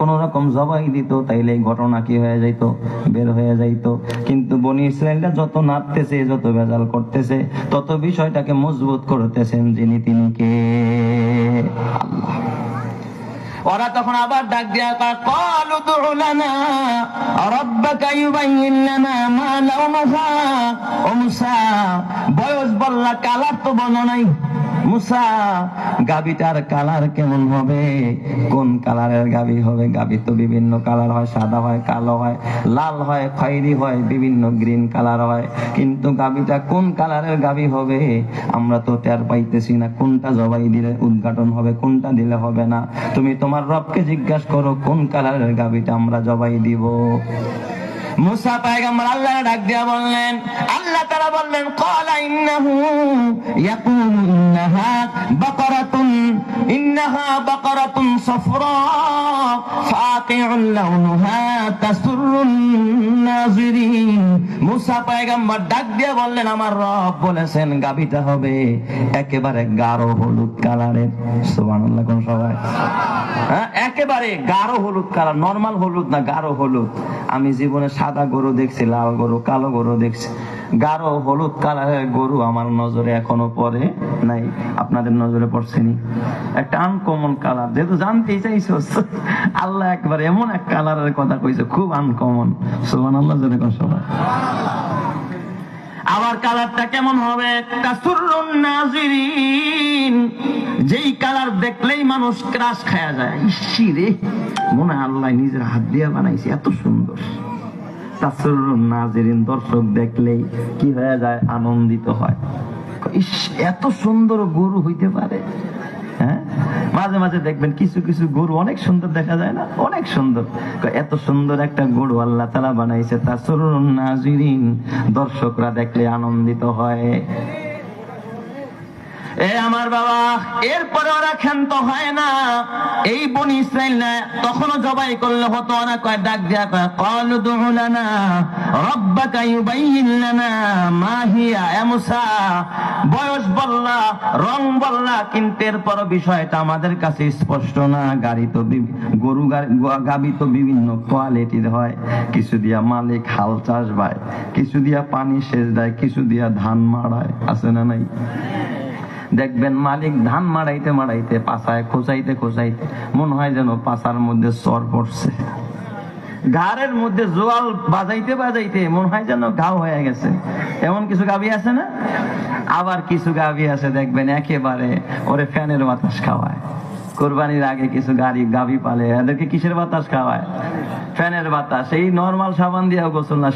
কোন রকম জবাই দিত, তাইলে এই ঘটনা কি হয়ে যাইতো, বের হয়ে যাইতো। কিন্তু বনি ইসরায়েলরা যত নাড়তেছে, যত ভেজাল করতেছে, তত বিষয়টাকে মজবুত করতেছেন যিনি, তিনি কে? আল্লাহ। ওরা তখন আবার ডাক দিয়া কয়, ক্বালু দু'উ লানা রাব্বাকা ইউবাইয়িন লানা মা লাউনুহা। ও মুসা, বয়স বললা, কালার তো বলো নাই। মুসা, গাবিটার কালার কেমন হবে? কোন কালারের গাবি হবে? গাবি তো বিভিন্ন কালার হয়, সাদা হয়, কালো হয়, লাল হয়, খয়েরি হয়, বিভিন্ন গ্রিন কালার হয়, কিন্তু গাবিটা কোন কালারের গাবি হবে আমরা তো টের পাইতেছি না। কোনটা জবাই দিলে উদ্ঘাটন হবে, কোনটা দিলে হবে না। তুমি তোমার রবকে জিজ্ঞাসা করো কোন কালারের গাবিটা আমরা জবাই দিব। মুসা পয়গম্বর আল্লাহ ডাক দিয়া বললেন, আল্লাহ তাআলা বললেন, ক্বালা ইন্নাহু ইয়াকুলু ইন্নাহা বাকারাতুন সাফরা ফাকিউন লাউনুহা তাসুরুন নাযিরিন। মুসা পয়গম্বর ডাক দিয়া বললেন, আমার রব বলেছেন গাবিটা হবে একেবারে গাঢ় হলুদ কালারের। সুবহানাল্লাহ কোন সবাই? একেবারে গাঢ় হলুদ কালার, নরমাল হলুদ না, গাঢ় হলুদ। আমি জীবনে সাদা গরু দেখছি, লাল গরু, কালো গরু দেখছি, গাঢ় হলুদ কালারের গরু আমার নজরে এখনো পড়ে নাই। আপনাদের নজরে পড়ছেনি? একটা আনকমন কালার, যেহেতু জানতেই চাইছো, আল্লাহ একবার এমন এক কালারের কথা কইছে, খুব আনকমন। সুবহানাল্লাহ জোরে কোন সবাই? আবার কালারটা কেমন হবে? তাসুরুন নাযিরিন, যেই কালার দেখলেই মানুষ ক্রাশ খায়া যায়। ইসি রে, মনে হয় আল্লাহ নিজের হাত দিয়ে বানাইছে, এত সুন্দর। তাসুরুন নাযিরিন, দর্শক দেখলেই কি হয়ে যায়? আনন্দিত হয়। ইস, এত সুন্দর গরু হইতে পারে। হ্যাঁ, মাঝে মাঝে দেখবেন কিছু কিছু গরু অনেক সুন্দর দেখা যায় না, অনেক সুন্দর। এত সুন্দর একটা গরু আল্লাহ তাআলা বানাইছে, তাসুরুন নাযিরিন, দর্শকরা দেখলে আনন্দিত হয়। এ আমার বাবা, এরপরে ওরা ক্ষান্ত হয় না। এই বনি ইসরাইল না, তখনও জবাই করলে হতো না। কয় ডাক দিয়া কয়, ক্বালু দু'উ লানা রাব্বাকা ইউবাইয়িন লানা মা হিয়া। এ মুসা, বয়স বললা, রং বললা, কিন্তু এরপর বিষয়টা আমাদের কাছে স্পষ্ট না। গাড়ি তো গরু গাবি তো বিভিন্ন কোয়ালিটির হয়। কিছু দিয়া মালিক হাল চাষ বায়, কিছু দিয়া পানি সেচ দেয়, কিছু দিয়া ধান মাড়ায়, আছে না নাই? দেখবেন মালিক ধান মাড়াইতে মাড়াইতে, পাছায় খোঁচাইতে খোঁচাইতে মনে হয় যেন পাছার মধ্যে চর পড়ছে। ঘাড়ের মধ্যে জোয়াল বাজাইতে বাজাইতে মনে হয় যেন ঘাও হয়ে গেছে। এমন কিছু গাভী আছে না? আবার কিছু গাভী আছে দেখবেন একেবারে ওরে ফ্যানের বাতাস খাওয়ায়। কোরবানির আগে কিছু গাভী পালে, এদেরকে কিসের বাতাস খাওয়ায়? ফ্যানের বাতাস। এই নরমাল সাবান দিয়েও গোসল না,